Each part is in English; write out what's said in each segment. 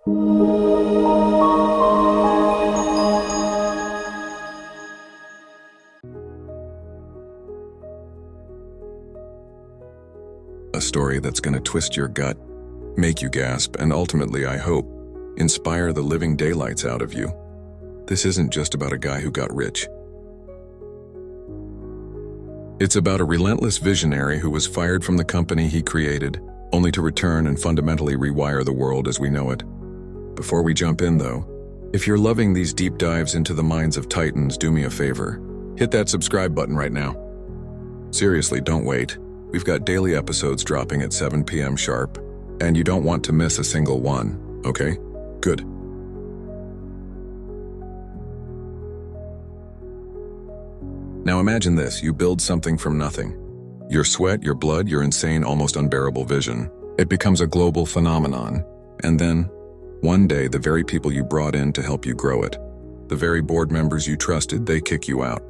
A story that's going to twist your gut, make you gasp, and ultimately, I hope, inspire the living daylights out of you. This isn't just about a guy who got rich. It's about a relentless visionary who was fired from the company he created, only to return and fundamentally rewire the world as we know it. Before we jump in, though, if you're loving these deep dives into the minds of titans, do me a favor. Hit that subscribe button right now. Seriously, don't wait. We've got daily episodes dropping at 7 p.m. sharp, and you don't want to miss a single one, okay? Good. Now imagine this, you build something from nothing. Your sweat, your blood, your insane, almost unbearable vision. It becomes a global phenomenon. And then, one day, the very people you brought in to help you grow it, the very board members you trusted, they kick you out.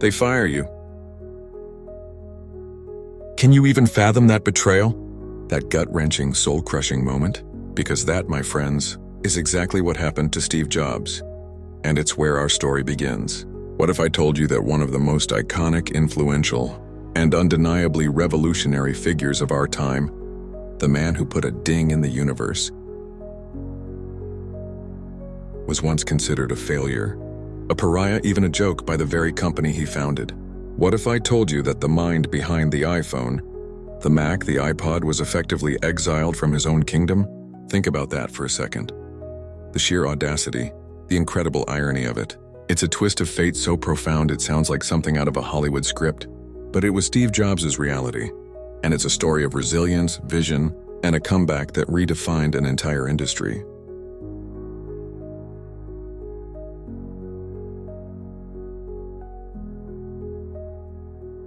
They fire you. Can you even fathom that betrayal? That gut-wrenching, soul-crushing moment? Because that, my friends, is exactly what happened to Steve Jobs. And it's where our story begins. What if I told you that one of the most iconic, influential, and undeniably revolutionary figures of our time, the man who put a ding in the universe, was once considered a failure, a pariah, even a joke by the very company he founded? What if I told you that the mind behind the iPhone, the Mac, the iPod, was effectively exiled from his own kingdom? Think about that for a second. The sheer audacity, the incredible irony of it. It's a twist of fate so profound it sounds like something out of a Hollywood script. But it was Steve Jobs' reality, and it's a story of resilience, vision, and a comeback that redefined an entire industry.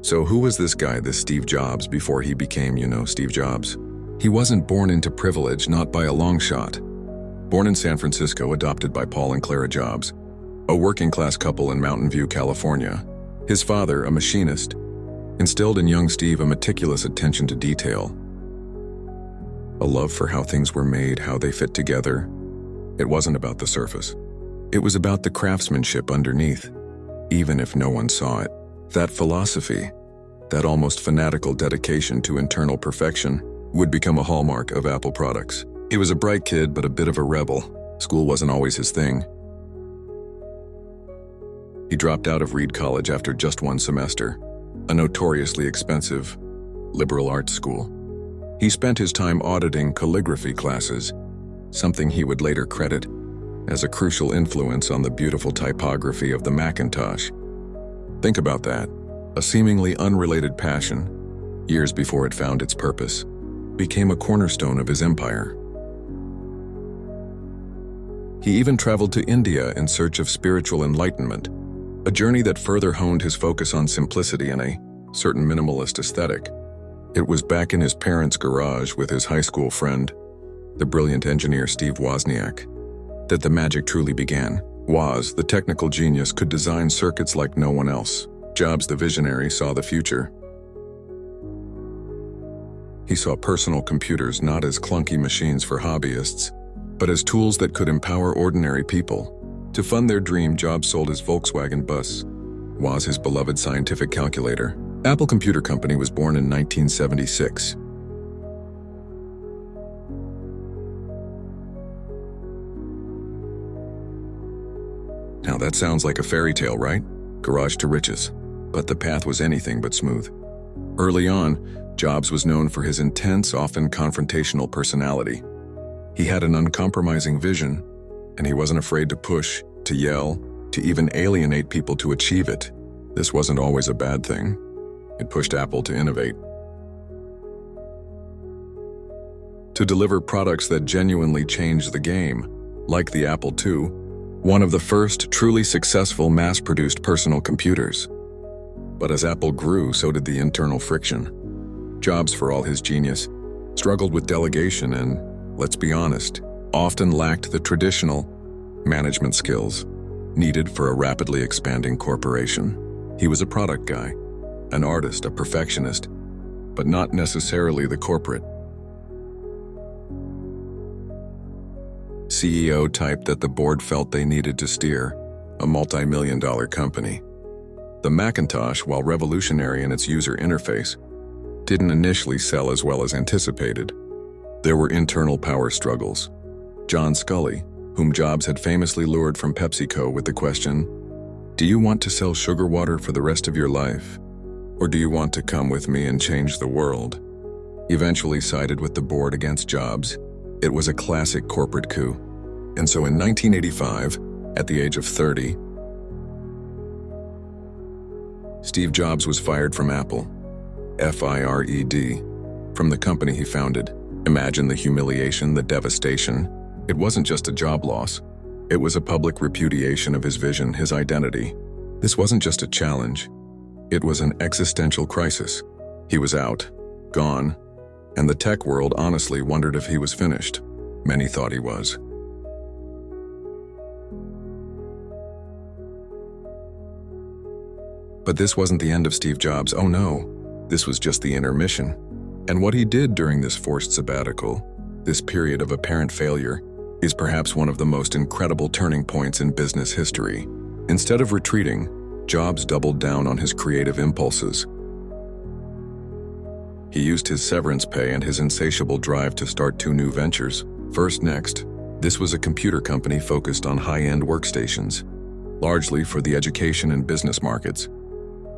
So who was this guy, this Steve Jobs, before he became, Steve Jobs? He wasn't born into privilege, not by a long shot. Born in San Francisco, adopted by Paul and Clara Jobs, a working-class couple in Mountain View, California. His father, a machinist, instilled in young Steve a meticulous attention to detail, a love for how things were made, how they fit together. It wasn't about the surface. It was about the craftsmanship underneath, even if no one saw it. That philosophy, that almost fanatical dedication to internal perfection, would become a hallmark of Apple products. He was a bright kid, but a bit of a rebel. School wasn't always his thing. He dropped out of Reed College after just one semester, a notoriously expensive liberal arts school. He spent his time auditing calligraphy classes, something he would later credit as a crucial influence on the beautiful typography of the Macintosh. Think about that. A seemingly unrelated passion, years before it found its purpose, became a cornerstone of his empire. He even traveled to India in search of spiritual enlightenment, a journey that further honed his focus on simplicity and a certain minimalist aesthetic. It was back in his parents' garage with his high school friend, the brilliant engineer Steve Wozniak, that the magic truly began. Woz, the technical genius, could design circuits like no one else. Jobs, the visionary, saw the future. He saw personal computers not as clunky machines for hobbyists, but as tools that could empower ordinary people. To fund their dream, Jobs sold his Volkswagen bus, Woz his beloved scientific calculator. Apple Computer Company was born in 1976. Now that sounds like a fairy tale, right? Garage to riches. But the path was anything but smooth. Early on, Jobs was known for his intense, often confrontational personality. He had an uncompromising vision, and he wasn't afraid to push, to yell, to even alienate people to achieve it. This wasn't always a bad thing. It pushed Apple to innovate, to deliver products that genuinely changed the game, like the Apple II, one of the first truly successful mass-produced personal computers. But as Apple grew, so did the internal friction. Jobs, for all his genius, struggled with delegation and, let's be honest, often lacked the traditional management skills needed for a rapidly expanding corporation. He was a product guy, an artist, a perfectionist, but not necessarily the corporate CEO type that the board felt they needed to steer a multi-million-dollar company. The Macintosh, while revolutionary in its user interface, didn't initially sell as well as anticipated. There were internal power struggles. John Scully, whom Jobs had famously lured from PepsiCo with the question, "Do you want to sell sugar water for the rest of your life? Or do you want to come with me and change the world?" eventually sided with the board against Jobs. It was a classic corporate coup. And so in 1985, at the age of 30, Steve Jobs was fired from Apple, FIRED, from the company he founded. Imagine the humiliation, the devastation. It wasn't just a job loss. It was a public repudiation of his vision, his identity. This wasn't just a challenge. It was an existential crisis. He was out, gone, and the tech world honestly wondered if he was finished. Many thought he was. But this wasn't the end of Steve Jobs. Oh no, this was just the intermission. And what he did during this forced sabbatical, this period of apparent failure, is perhaps one of the most incredible turning points in business history. Instead of retreating, Jobs doubled down on his creative impulses. He used his severance pay and his insatiable drive to start 2 new ventures. First, NeXT. This was a computer company focused on high-end workstations, largely for the education and business markets.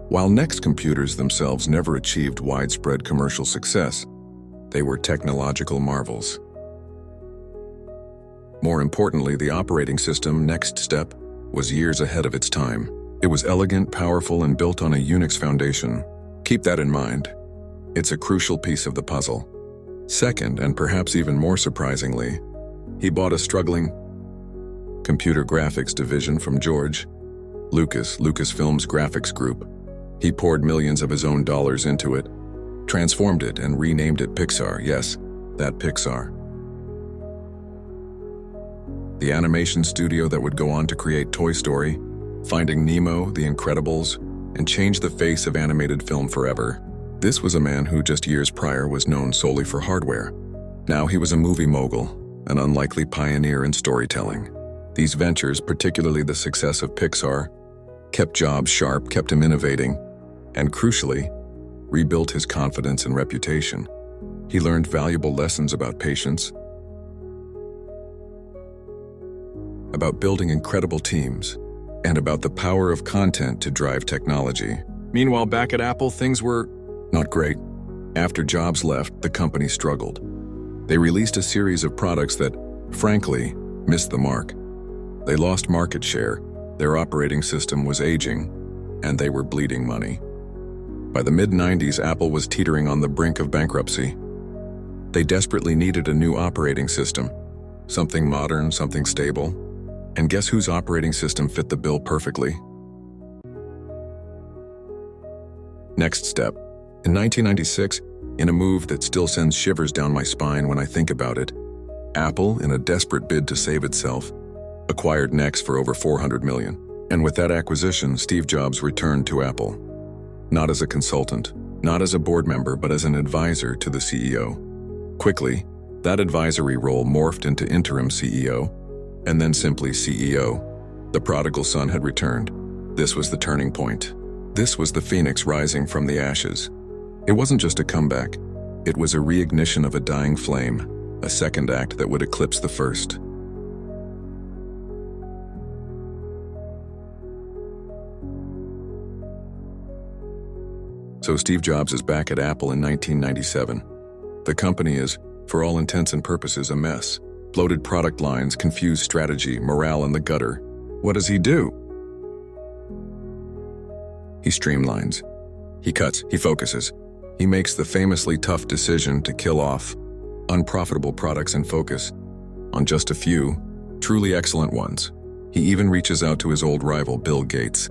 While NeXT computers themselves never achieved widespread commercial success, they were technological marvels. More importantly, the operating system, NeXT Step, was years ahead of its time. It was elegant, powerful, and built on a Unix foundation. Keep that in mind. It's a crucial piece of the puzzle. Second, and perhaps even more surprisingly, he bought a struggling computer graphics division from George Lucas, Lucasfilm's graphics group. He poured millions of his own dollars into it, transformed it, and renamed it Pixar. Yes, that Pixar. The animation studio that would go on to create Toy Story, Finding Nemo, The Incredibles, and change the face of animated film forever. This was a man who just years prior was known solely for hardware. Now he was a movie mogul, an unlikely pioneer in storytelling. These ventures, particularly the success of Pixar, kept Jobs sharp, kept him innovating, and crucially, rebuilt his confidence and reputation. He learned valuable lessons about patience, about building incredible teams, and about the power of content to drive technology. Meanwhile, back at Apple, things were not great. After Jobs left, the company struggled. They released a series of products that, frankly, missed the mark. They lost market share, their operating system was aging, and they were bleeding money. By the mid-90s, Apple was teetering on the brink of bankruptcy. They desperately needed a new operating system, something modern, something stable. And guess whose operating system fit the bill perfectly? NeXT Step. In 1996, in a move that still sends shivers down my spine when I think about it, Apple, in a desperate bid to save itself, acquired NeXT for over $400 million. And with that acquisition, Steve Jobs returned to Apple. Not as a consultant, not as a board member, but as an advisor to the CEO. Quickly, that advisory role morphed into interim CEO, and then simply CEO. The prodigal son had returned. This was the turning point. This was the phoenix rising from the ashes. It wasn't just a comeback. It was a reignition of a dying flame, a second act that would eclipse the first. So Steve Jobs is back at Apple in 1997. The company is, for all intents and purposes, a mess. Bloated product lines, confused strategy, morale in the gutter. What does he do? He streamlines. He cuts, he focuses. He makes the famously tough decision to kill off unprofitable products and focus on just a few, truly excellent ones. He even reaches out to his old rival, Bill Gates,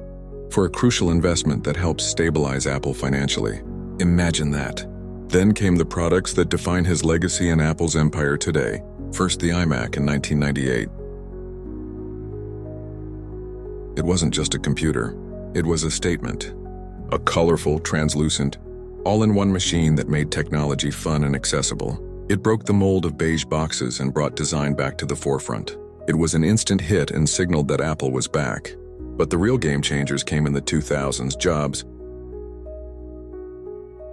for a crucial investment that helps stabilize Apple financially. Imagine that. Then came the products that define his legacy and Apple's empire today. First, the iMac in 1998. It wasn't just a computer. It was a statement. A colorful, translucent, all-in-one machine that made technology fun and accessible. It broke the mold of beige boxes and brought design back to the forefront. It was an instant hit and signaled that Apple was back. But the real game changers came in the 2000s. Jobs,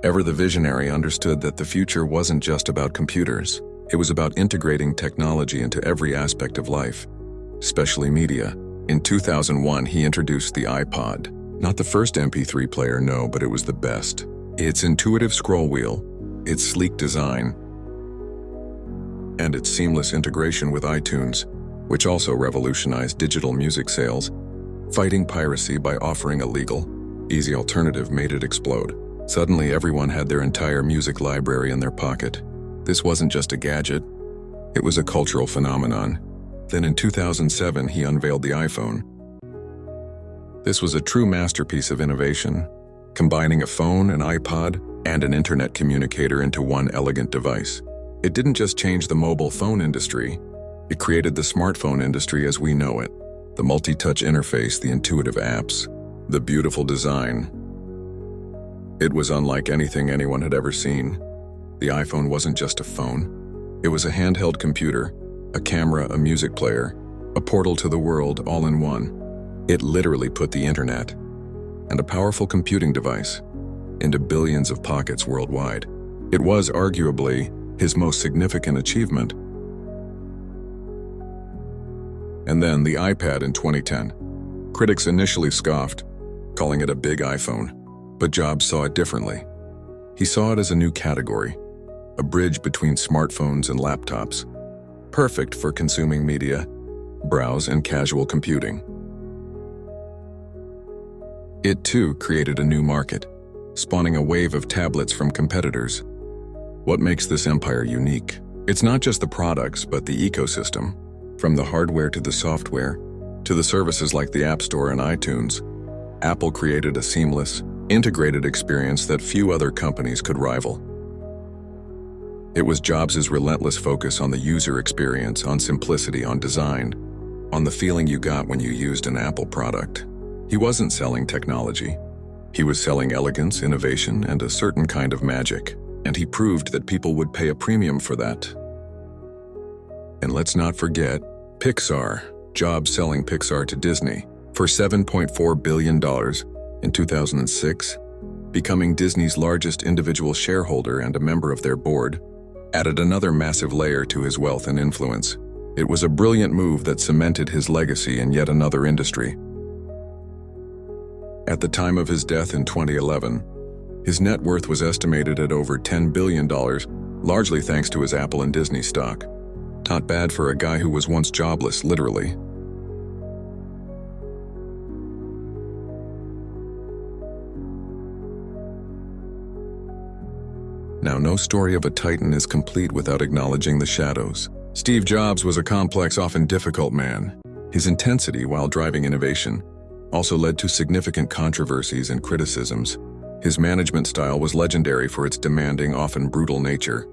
ever the visionary, understood that the future wasn't just about computers. It was about integrating technology into every aspect of life, especially media. In 2001, he introduced the iPod. Not the first MP3 player, no, but it was the best. Its intuitive scroll wheel, its sleek design, and its seamless integration with iTunes, which also revolutionized digital music sales. Fighting piracy by offering a legal, easy alternative made it explode. Suddenly, everyone had their entire music library in their pocket. This wasn't just a gadget, it was a cultural phenomenon. Then in 2007, he unveiled the iPhone. This was a true masterpiece of innovation, combining a phone, an iPod, and an internet communicator into one elegant device. It didn't just change the mobile phone industry, it created the smartphone industry as we know it. The multi-touch interface, the intuitive apps, the beautiful design. It was unlike anything anyone had ever seen. The iPhone wasn't just a phone. It was a handheld computer, a camera, a music player, a portal to the world all in one. It literally put the internet and a powerful computing device into billions of pockets worldwide. It was arguably his most significant achievement. And then the iPad in 2010. Critics initially scoffed, calling it a big iPhone, but Jobs saw it differently. He saw it as a new category, a bridge between smartphones and laptops, perfect for consuming media, browse, and casual computing. It too created a new market, spawning a wave of tablets from competitors. What makes this empire unique? It's not just the products, but the ecosystem. From the hardware to the software, to the services like the App Store and iTunes, Apple created a seamless, integrated experience that few other companies could rival. It was Jobs' relentless focus on the user experience, on simplicity, on design, on the feeling you got when you used an Apple product. He wasn't selling technology. He was selling elegance, innovation, and a certain kind of magic. And he proved that people would pay a premium for that. And let's not forget Pixar. Jobs selling Pixar to Disney for $7.4 billion in 2006, becoming Disney's largest individual shareholder and a member of their board, added another massive layer to his wealth and influence. It was a brilliant move that cemented his legacy in yet another industry. At the time of his death in 2011, his net worth was estimated at over $10 billion, largely thanks to his Apple and Disney stock. Not bad for a guy who was once jobless, literally. Now, no story of a titan is complete without acknowledging the shadows. Steve Jobs was a complex, often difficult man. His intensity while driving innovation also led to significant controversies and criticisms. His management style was legendary for its demanding, often brutal nature.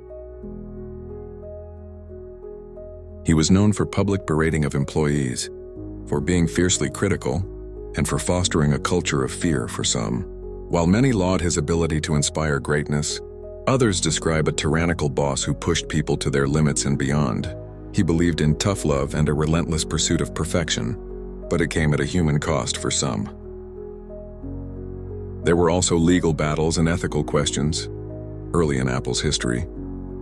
He was known for public berating of employees, for being fiercely critical, and for fostering a culture of fear for some. While many laud his ability to inspire greatness, others describe a tyrannical boss who pushed people to their limits and beyond. He believed in tough love and a relentless pursuit of perfection, but it came at a human cost for some. There were also legal battles and ethical questions. Early in Apple's history,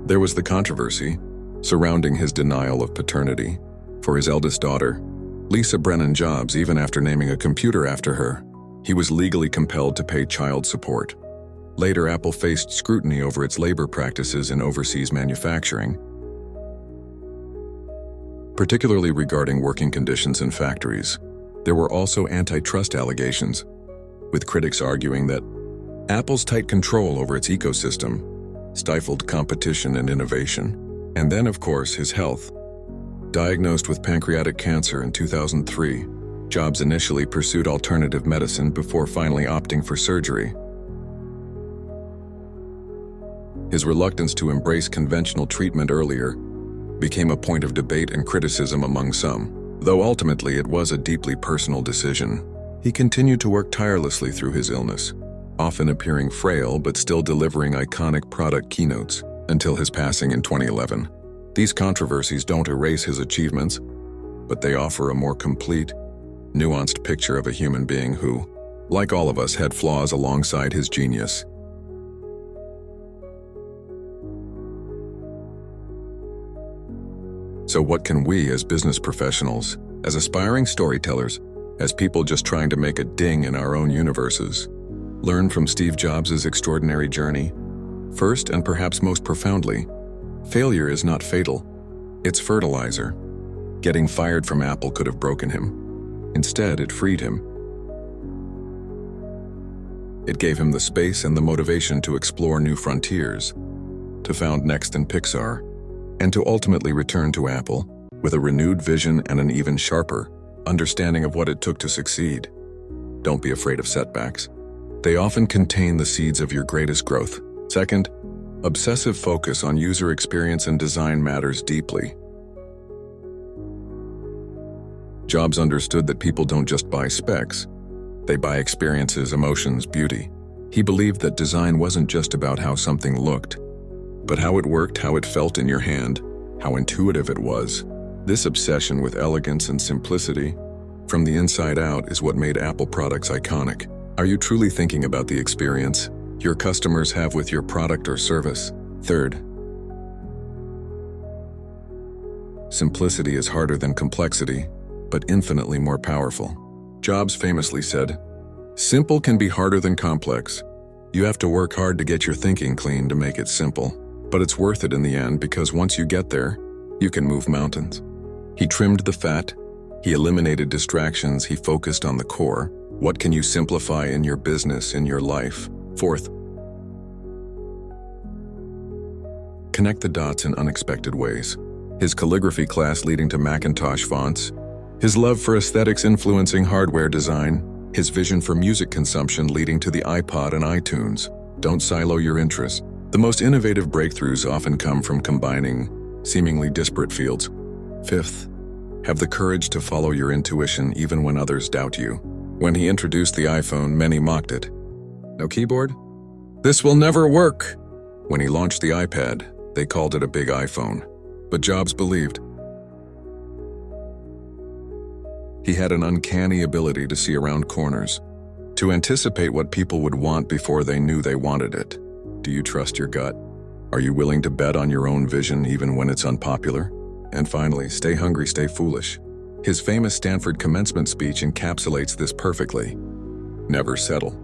there was the controversy surrounding his denial of paternity for his eldest daughter, Lisa Brennan Jobs. Even after naming a computer after her, he was legally compelled to pay child support. Later, Apple faced scrutiny over its labor practices in overseas manufacturing, particularly regarding working conditions in factories. There were also antitrust allegations, with critics arguing that Apple's tight control over its ecosystem stifled competition and innovation. And then, of course, his health. Diagnosed with pancreatic cancer in 2003, Jobs initially pursued alternative medicine before finally opting for surgery. His reluctance to embrace conventional treatment earlier became a point of debate and criticism among some, though ultimately it was a deeply personal decision. He continued to work tirelessly through his illness, often appearing frail but still delivering iconic product keynotes. until his passing in 2011. These controversies don't erase his achievements, but they offer a more complete, nuanced picture of a human being who, like all of us, had flaws alongside his genius. So what can we, as business professionals, as aspiring storytellers, as people just trying to make a ding in our own universes, learn from Steve Jobs' extraordinary journey? First, and perhaps most profoundly, failure is not fatal. It's fertilizer. Getting fired from Apple could have broken him. Instead, it freed him. It gave him the space and the motivation to explore new frontiers, to found NeXT and Pixar, and to ultimately return to Apple with a renewed vision and an even sharper understanding of what it took to succeed. Don't be afraid of setbacks. They often contain the seeds of your greatest growth. Second, obsessive focus on user experience and design matters deeply. Jobs understood that people don't just buy specs, they buy experiences, emotions, beauty. He believed that design wasn't just about how something looked, but how it worked, how it felt in your hand, how intuitive it was. This obsession with elegance and simplicity from the inside out is what made Apple products iconic. Are you truly thinking about the experience your customers have with your product or service? Third, simplicity is harder than complexity, but infinitely more powerful. Jobs famously said, "Simple can be harder than complex. You have to work hard to get your thinking clean to make it simple, but it's worth it in the end because once you get there, you can move mountains." He trimmed the fat, he eliminated distractions, he focused on the core. What can you simplify in your business, in your life? Fourth, connect the dots in unexpected ways. His calligraphy class leading to Macintosh fonts, his love for aesthetics influencing hardware design, his vision for music consumption leading to the iPod and iTunes. Don't silo your interests. The most innovative breakthroughs often come from combining seemingly disparate fields. Fifth, have the courage to follow your intuition even when others doubt you. When he introduced the iPhone, many mocked it. No keyboard? This will never work. When he launched the iPad, they called it a big iPhone. But Jobs believed. He had an uncanny ability to see around corners, to anticipate what people would want before they knew they wanted it. Do you trust your gut? Are you willing to bet on your own vision even when it's unpopular? And finally, stay hungry, stay foolish. His famous Stanford commencement speech encapsulates this perfectly. Never settle.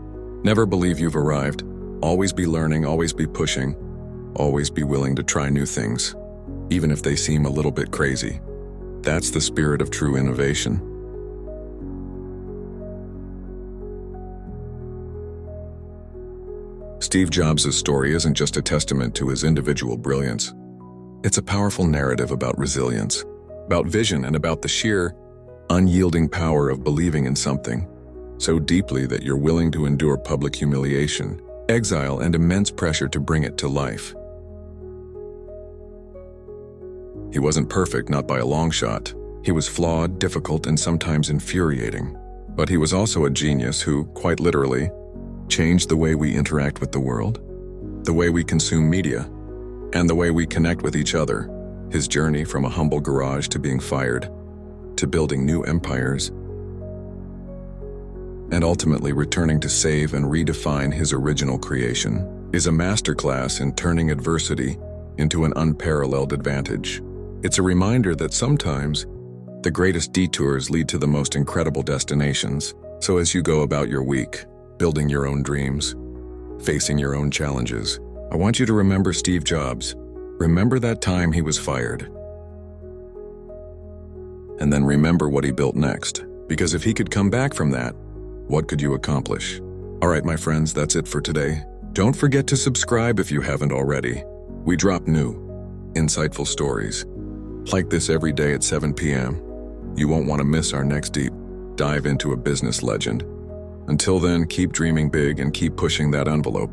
Never believe you've arrived. Always be learning, always be pushing. Always be willing to try new things, even if they seem a little bit crazy. That's the spirit of true innovation. Steve Jobs' story isn't just a testament to his individual brilliance. It's a powerful narrative about resilience, about vision, and about the sheer, unyielding power of believing in something so deeply that you're willing to endure public humiliation, exile, and immense pressure to bring it to life. He wasn't perfect, not by a long shot. He was flawed, difficult, and sometimes infuriating. But he was also a genius who, quite literally, changed the way we interact with the world, the way we consume media, and the way we connect with each other. His journey from a humble garage to being fired, to building new empires, and ultimately returning to save and redefine his original creation, is a masterclass in turning adversity into an unparalleled advantage. It's a reminder that sometimes the greatest detours lead to the most incredible destinations. So as you go about your week, building your own dreams, facing your own challenges, I want you to remember Steve Jobs. Remember that time he was fired. And then remember what he built next. Because if he could come back from that, what could you accomplish? All right, my friends, that's it for today. Don't forget to subscribe if you haven't already. We drop new, insightful stories like this every day at 7 p.m. You won't want to miss our next deep dive into a business legend. Until then, keep dreaming big and keep pushing that envelope.